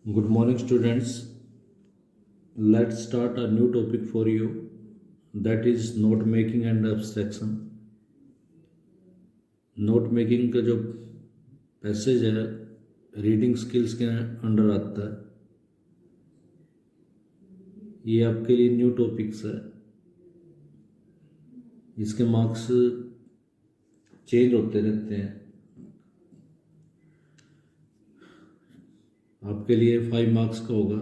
Good morning, students. Let's start a new topic for you, that is note making and abstraction. Note making का जो passage है reading skills के under आता है। ये आपके लिए न्यू टॉपिक्स है। इसके मार्क्स चेंज होते रहते हैं। आपके लिए 5 मार्क्स का होगा।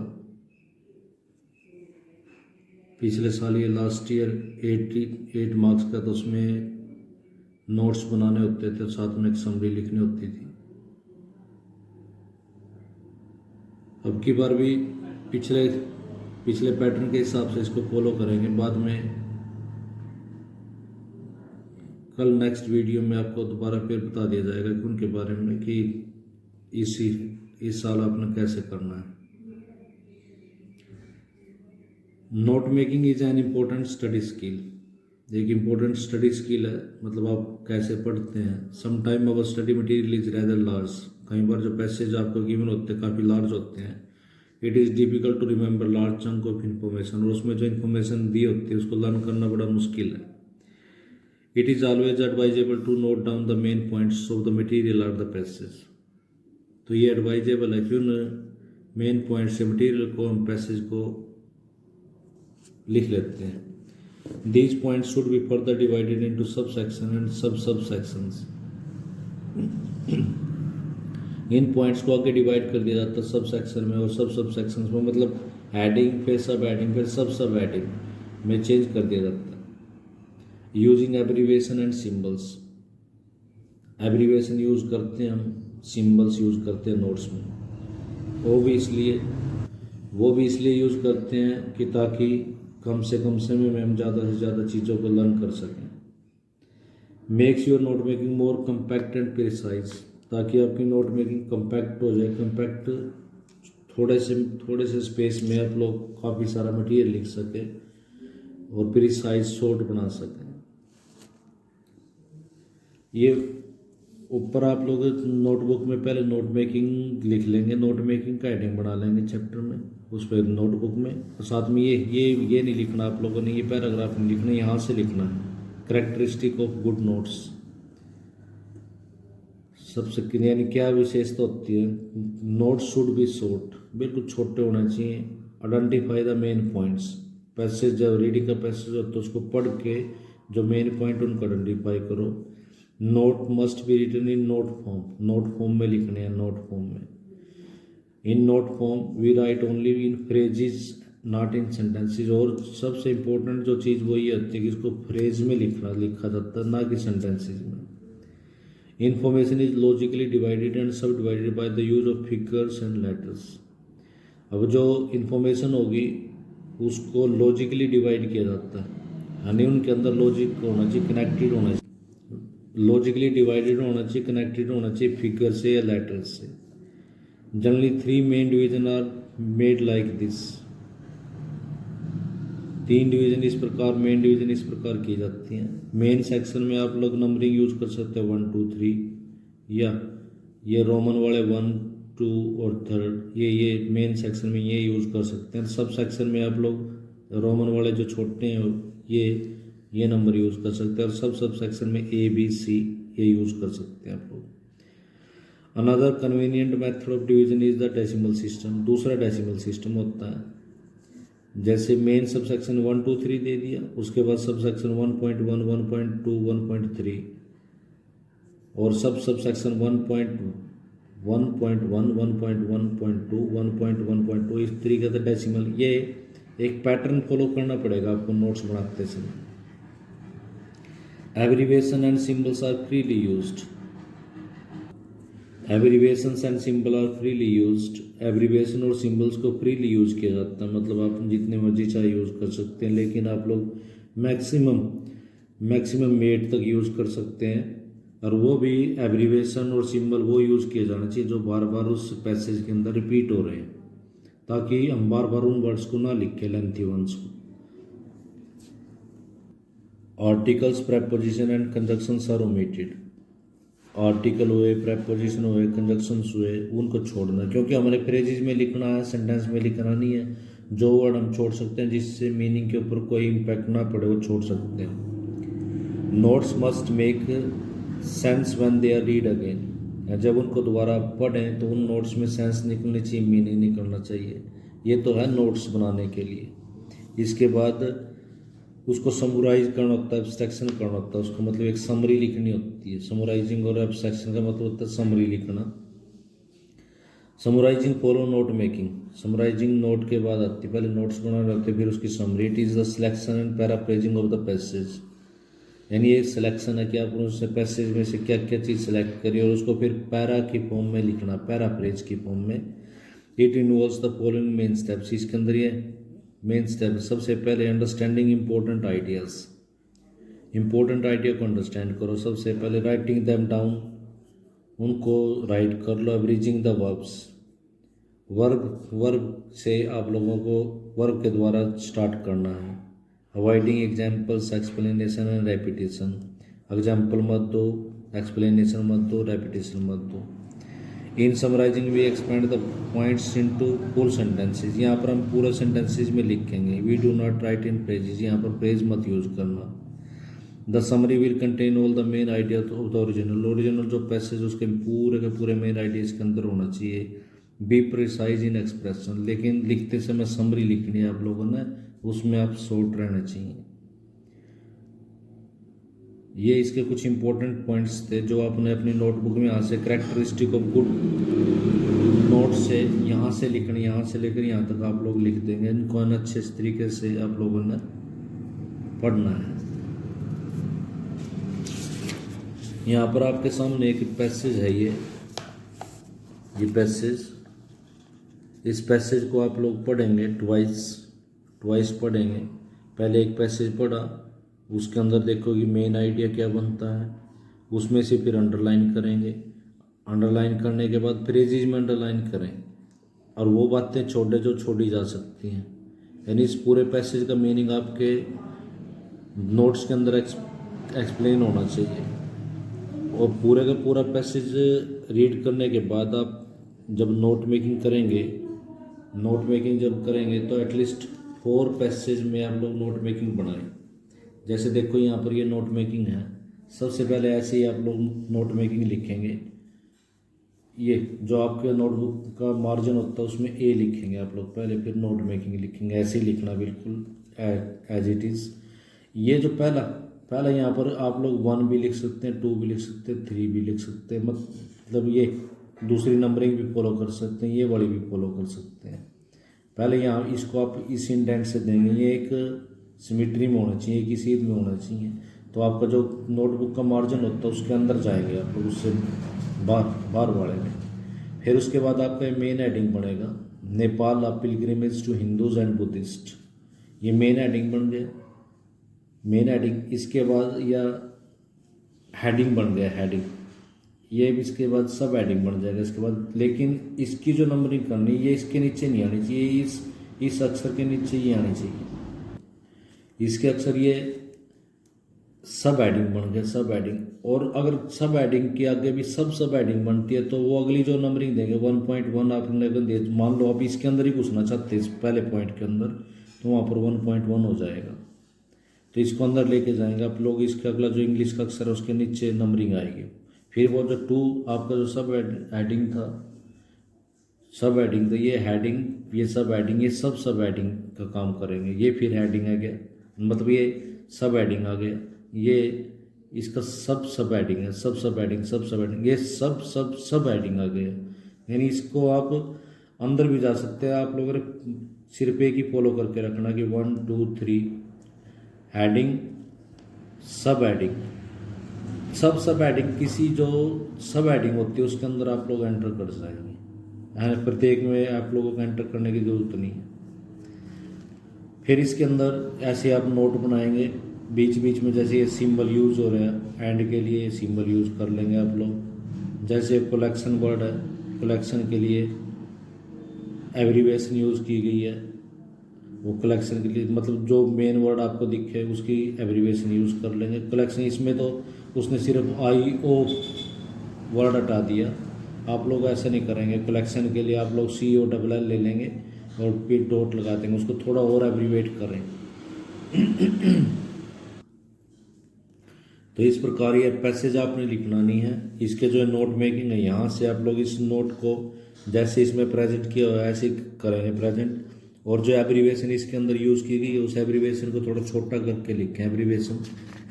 पिछले साल ये लास्ट ईयर 88 मार्क्स का, तो उसमें नोट्स बनाने होते थे, साथ में एक समरी लिखनी होती थी। अब की बार भी पिछले पैटर्न के हिसाब से इसको फॉलो करेंगे। बाद में कल नेक्स्ट वीडियो में आपको दोबारा फिर बता दिया जाएगा कि उनके बारे में कि इस साल आपने कैसे करना है। Note making is an important study skill. एक इम्पोर्टेंट स्टडी स्किल है, मतलब आप कैसे पढ़ते हैं। Some time our study material is rather large. कई बार जो पैसेज आपको गिवन होते हैं काफ़ी लार्ज होते हैं। It is difficult to remember large chunk of information. और उसमें जो इन्फॉर्मेशन दी होती है उसको लर्न करना बड़ा मुश्किल है। It is always advisable to note down the main points of the material और द पैसेज। तो ये एडवाइजेबल है कि उन मेन पॉइंट से मटेरियल को, हम पैसेज को लिख लेते हैं। These points should be further divided into subsection and subsections. In points को आगे डिवाइड कर दिया जाता है सब सेक्शन में और सब सेक्शंस में, मतलब हेडिंग फिर सब हेडिंग फिर सब हेडिंग में चेंज कर दिया जाता है। Using abbreviation and symbols. Abbreviation use करते हैं हम, सिंबल्स यूज करते हैं नोट्स में। वो भी इसलिए यूज करते हैं कि ताकि कम से कम समय में हम ज़्यादा से ज़्यादा चीज़ों को लर्न कर सकें। Makes your note making more compact and precise. ताकि आपकी नोट मेकिंग कम्पैक्ट हो जाए। कम्पैक्ट थोड़े से स्पेस में आप लोग काफ़ी सारा मटेरियल लिख सकें और प्रिसाइज शॉर्ट बना सकें। ये ऊपर आप लोग नोटबुक में पहले नोट मेकिंग लिख लेंगे, नोट मेकिंग का हेडिंग बना लेंगे चैप्टर में उस पर नोटबुक में। और साथ में ये नहीं लिखना आप लोगों ने, ये पैराग्राफ नहीं लिखना, यहाँ से लिखना है कैरेक्टरिस्टिक ऑफ गुड नोट्स। सबसे यानी क्या विशेषता होती है। नोट्स शुड बी शॉर्ट, बिल्कुल छोटे होने चाहिए। Identify the main points. Passage जब रीडिंग का पैसेज हो तो उसको पढ़ के जो मेन पॉइंट उनको आइडेंटिफाई करो। Note must be written in note form. Note form में लिखने हैं, नोट फॉर्म में। In note form we write only in phrases not in sentences. और सबसे इम्पोर्टेंट जो चीज़ वो ये होती है कि इसको फ्रेज में लिखा जाता है, ना कि सेंटेंसेस में। Information is logically divided and subdivided by the use of figures and letters. अब जो इंफॉर्मेशन होगी उसको लॉजिकली डिवाइड किया जाता है, यानी उनके अंदर लॉजिक होना चाहिए, कनेक्टेड होना चाहिए। लॉजिकली डिवाइडेड होना चाहिए, कनेक्टेड होना चाहिए फिगर से या लेटर से। Generally 3 main division are made like this. 3 division इस प्रकार, मेन डिवीजन इस प्रकार की जाती हैं। मेन सेक्शन में आप लोग नंबरिंग यूज कर सकते हैं 1 2 3, या ये रोमन वाले 1 2 और 3, ये मेन सेक्शन में ये यूज कर सकते हैं। सब सेक्शन में आप लोग रोमन वाले जो छोटे हैं ये नंबर यूज कर सकते हैं। और सब सेक्शन में A B C ये यूज कर सकते हैं आप लोग। Another convenient method of division is the decimal system. दूसरा डेसिमल सिस्टम होता है, जैसे मेन सब सेक्शन 1 2 3 दे दिया, उसके बाद सब सेक्शन 1.1 1.2 1.3 और सब सेक्शन 1.1 1.1 1.2 इस तरीके से डेसिमल। ये एक पैटर्न फॉलो करना पड़ेगा आपको नोट्स बनाते समय। Abbreviation and symbols are freely used. Abbreviations and symbol are freely used. Abbreviation और सिंबल्स को फ्रीली यूज किया जाता है, मतलब आप जितने मर्जी चाहे यूज कर सकते हैं, लेकिन आप लोग मैक्सिमम 8 तक यूज कर सकते हैं। और वो भी एब्रीविएशन और सिंबल वो यूज किया जाना चाहिए जो बार बार उस पैसेज के अंदर रिपीट हो रहे हैं, ताकि हम बार बार उन वर्ड्स को ना लिखें, लेंथी वर्ड्स को। Articles, preposition and conjunctions are omitted. Article हुए, प्रेपोजिशन हुए, कंजक्शंस हुए, उनको छोड़ना, क्योंकि हमारे फ्रेजेज में लिखना है, सेंटेंस में लिखना नहीं है। जो वर्ड हम छोड़ सकते हैं जिससे मीनिंग के ऊपर कोई इम्पैक्ट ना पड़े वो छोड़ सकते हैं। Notes must make sense when they are read again, जब उनको दोबारा पढ़ें तो उन नोट्स में सेंस निकलनी चाहिए, मीनिंग निकलना चाहिए। ये तो है नोट्स बनाने के लिए। इसके बाद उसको समराइज करना होता है, एब्स्ट्रैक्शन करना होता है, उसको मतलब एक समरी लिखनी होती है। समराइजिंग और एब्स्ट्रैक्शन का मतलब होता है समरी लिखना। Summarising follow note making, summarising note के बाद आती है, पहले नोट्स बनाने होते फिर उसकी summary. It is the selection and paraphrasing of the passage, यानी ये सिलेक्शन है कि आप उससे पैसेज में से क्या क्या चीज़ सेलेक्ट करिए और उसको फिर पैरा की फॉर्म में लिखना, पैराफ्रेज की फॉर्म में। It involves the following main steps, इसके अंदर ये मेन स्टेप। सबसे पहले understanding important ideas, important idea को अंडरस्टैंड करो सबसे पहले। राइटिंग दैम डाउन, उनको राइट कर लो। एवरेजिंग द वर्ब्स, वर्ब से आप लोगों को वर्ब के द्वारा स्टार्ट करना है। Avoiding examples, explanation and repetition, example मत दो, एक्सप्लेनेशन मत दो, रेपिटेशन मत दो। In summarising we expand the points into full sentences, यहाँ पर हम पूरे सेंटेंसेज में लिखेंगे। We do not write in phrases, यहाँ पर फ्रेज मत यूज करना। The summary will contain all the main idea of the original, original जो पैसेज उसके पूरे के पूरे मेन आइडिया इसके अंदर होना चाहिए। बी प्रिसाइज इन एक्सप्रेशन, लेकिन लिखते समय समरी लिखनी है आप लोगों ने, उसमें आप शॉर्ट रहना चाहिए। ये इसके कुछ इंपॉर्टेंट पॉइंट्स थे जो आपने अपनी नोटबुक में यहाँ से कैरेक्टरिस्टिक ऑफ गुड नोट से यहाँ से लिखनी, यहाँ से लेकर यहाँ तक आप लोग लिख देंगे। इनको अच्छे तरीके से आप लोगों ने पढ़ना है। यहाँ पर आपके सामने एक पैसेज है, ये पैसेज, इस पैसेज को आप लोग पढ़ेंगे ट्वाइस पढ़ेंगे। पहले एक पैसेज पढ़ा, उसके अंदर देखो कि मेन आइडिया क्या बनता है, उसमें से फिर अंडरलाइन करेंगे। अंडरलाइन करने के बाद फ्रेजेज में अंडरलाइन करें और वो बातें छोड़े जो छोड़ी जा सकती हैं। यानी इस पूरे पैसेज का मीनिंग आपके नोट्स के अंदर एक्सप्लेन होना चाहिए। और पूरे का पूरा पैसेज रीड करने के बाद आप जब नोट मेकिंग करेंगे तो एटलीस्ट 4 पैसेज में आप लोग नोट मेकिंग बनाएं। जैसे देखो यहाँ पर ये नोट मेकिंग है, सबसे पहले ऐसे ही आप लोग नोट मेकिंग लिखेंगे। ये जो आपके नोटबुक का मार्जिन होता है उसमें ए लिखेंगे आप लोग पहले, फिर नोट मेकिंग लिखेंगे। ऐसे ही लिखना बिल्कुल एज इट इज़। ये जो पहला यहाँ पर आप लोग 1 भी लिख सकते हैं, 2 भी लिख सकते हैं, 3 भी लिख सकते हैं, मतलब ये दूसरी नंबरिंग भी फॉलो कर सकते हैं, ये वाली भी फॉलो कर सकते हैं। पहले यहाँ इसको आप इस इंडेंट से देंगे, ये एक सिमेट्री में होना चाहिए, एक ही सीध में होना चाहिए। तो आपका जो नोटबुक का मार्जिन होता है उसके अंदर जाएंगे आप लोग, उससे बाहर बढ़ेंगे। फिर उसके बाद आपका मेन हेडिंग बनेगा, Nepal a pilgrimage to Hindus and Buddhist. ये मेन हेडिंग बन गया, मेन हेडिंग। इसके बाद या हेडिंग बन गया, हेडिंग। ये भी इसके बाद सब हेडिंग बन जाएगा इसके बाद। लेकिन इसकी जो नंबरिंग करनी ये इसके नीचे नहीं आनी चाहिए, इस अक्षर के नीचे ये आनी चाहिए। इसके अक्षर ये सब हेडिंग बन गया, सब हेडिंग। और अगर सब हेडिंग के आगे भी सब हेडिंग बनती है तो वो अगली जो नंबरिंग देंगे 1.1 आपने दे, मान लो आप इसके अंदर ही घुसना चाहते हैं इस पहले पॉइंट के अंदर, तो वहाँ पर 1.1 हो जाएगा। तो इसको अंदर लेके जाएंगे आप लोग। इसका अगला जो इंग्लिश का अक्षर है उसके नीचे नंबरिंग आएगी। फिर वो जो 2 आपका जो सब हेडिंग था, ये हेडिंग, ये सब हेडिंग, ये सब हेडिंग का काम करेंगे। ये फिर हेडिंग आ गया, मतलब ये सब हेडिंग आ गया, ये इसका सब हेडिंग है, सब हेडिंग, ये सब हेडिंग आ गया। यानी इसको आप अंदर भी जा सकते हैं। आप लोग सिर्फ एक ही फॉलो करके रखना कि 1 2 3 हेडिंग, सब हेडिंग, सब हेडिंग। किसी जो सब हेडिंग होती है उसके अंदर आप लोग एंटर कर जाएंगे, प्रत्येक में आप लोगों को एंटर करने की जरूरत नहीं है। फिर इसके अंदर ऐसे आप नोट बनाएंगे, बीच बीच में जैसे ये सिंबल यूज़ हो रहा है एंड के लिए, ये सिंबल यूज़ कर लेंगे आप लोग। जैसे कलेक्शन वर्ड है, कलेक्शन के लिए एब्रीविएशन यूज़ की गई है, वो कलेक्शन के लिए मतलब जो मेन वर्ड आपको दिखे उसकी एब्रीविएशन यूज़ कर लेंगे। कलेक्शन इसमें तो उसने सिर्फ IO वर्ड हटा दिया। आप लोग ऐसा नहीं करेंगे, कलेक्शन के लिए आप लोग COLL ले लेंगे और फिर डॉट लगा देंगे, उसको थोड़ा और एब्रीवेट करें। तो इस प्रकार ये पैसेज आपने लिखना नहीं है। इसके जो नोट मेकिंग है, यहाँ से आप लोग इस नोट को जैसे इसमें प्रेजेंट किया हुआ है ऐसे करेंगे प्रेजेंट, और जो एब्रीवेशन इसके अंदर यूज़ की गई है उस एब्रीवेशन को थोड़ा छोटा करके लिखें। एब्रीवेशन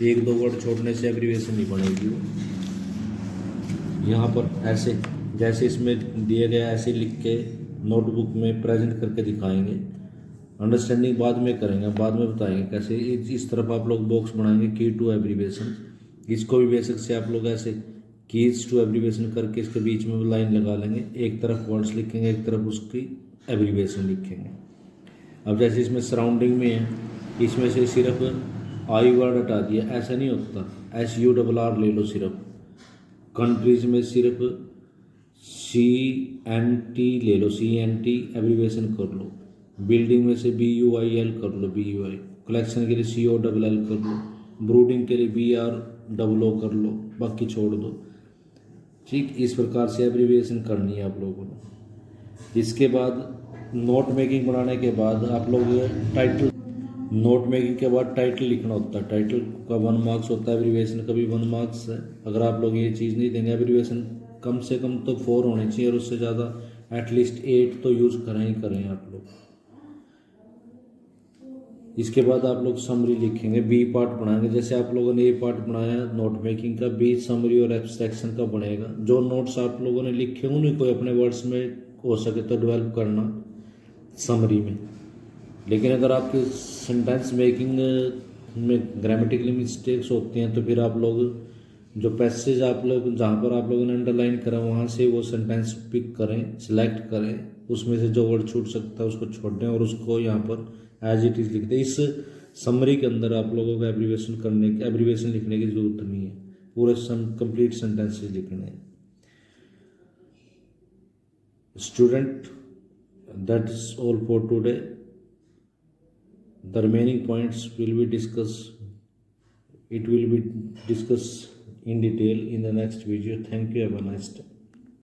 1-2 वर्ड छोड़ने से एब्रीवेशन नहीं बनेगी वो। यहाँ पर ऐसे जैसे इसमें दिए गया ऐसे लिख के नोटबुक में प्रेजेंट करके दिखाएंगे। अंडरस्टैंडिंग बाद में करेंगे, बाद में बताएंगे कैसे। इस तरफ आप लोग बॉक्स बनाएंगे की टू एब्रीवेशन, इसको भी बेसिक से आप लोग ऐसे कीज टू एब्रीवेशन करके इसके बीच में लाइन लगा लेंगे। एक तरफ वर्ड्स लिखेंगे, एक तरफ उसकी एब्रीवेशन लिखेंगे। अब जैसे इसमें सराउंडिंग में है, इसमें से सिर्फ आई वर्ड हटा दिया, ऐसा नहीं होता। SURR ले लो सिर्फ। कंट्रीज में सिर्फ CNT ले लो, CNT एब्रीवेशन कर लो। बिल्डिंग में से BUIL कर लो, BUI। कलेक्शन के लिए COLL कर लो। ब्रूडिंग के लिए BROO कर लो, बाकी छोड़ दो। ठीक इस प्रकार से एब्रीवेशन करनी है आप लोगों ने। इसके बाद नोट मेकिंग बनाने के बाद आप लोग टाइटल, नोट मेकिंग के बाद टाइटल लिखना होता है। टाइटल का 1 मार्क्स होता है, एब्रीवेशन का भी 1 मार्क्स है। अगर आप लोग ये चीज़ नहीं देंगे, एब्रीवेशन कम से कम तो 4 होने चाहिए और उससे ज़्यादा एटलीस्ट 8 तो यूज़ करें ही करें आप लोग। इसके बाद आप लोग समरी लिखेंगे, बी पार्ट बनाएंगे। जैसे आप लोगों ने ए पार्ट बनाया नोट मेकिंग का, बी समरी और एब्स्ट्रैक्शन का बनेगा। जो नोट्स आप लोगों ने लिखे उन्हीं को अपने वर्ड्स में हो सके तो डेवलप करना समरी में। लेकिन अगर आपके सेंटेंस मेकिंग में ग्रामेटिकली मिस्टेक्स होती हैं तो फिर आप लोग जो पैसेज आप लोग जहाँ पर आप लोगों ने अंडरलाइन करा वहाँ से वो सेंटेंस पिक करें, सिलेक्ट करें, उसमें से जो वर्ड छूट सकता है उसको छोड़ दें और उसको यहाँ पर एज इट इज़ लिख दें। इस समरी के अंदर आप लोगों को एब्रीवेशन लिखने की जरूरत नहीं है, पूरे कंप्लीट सेंटेंसेज लिखने हैं। Student, that is all for today. The remaining points will be discussed. It will be discussed in detail in the next video. Thank you. Have a nice day.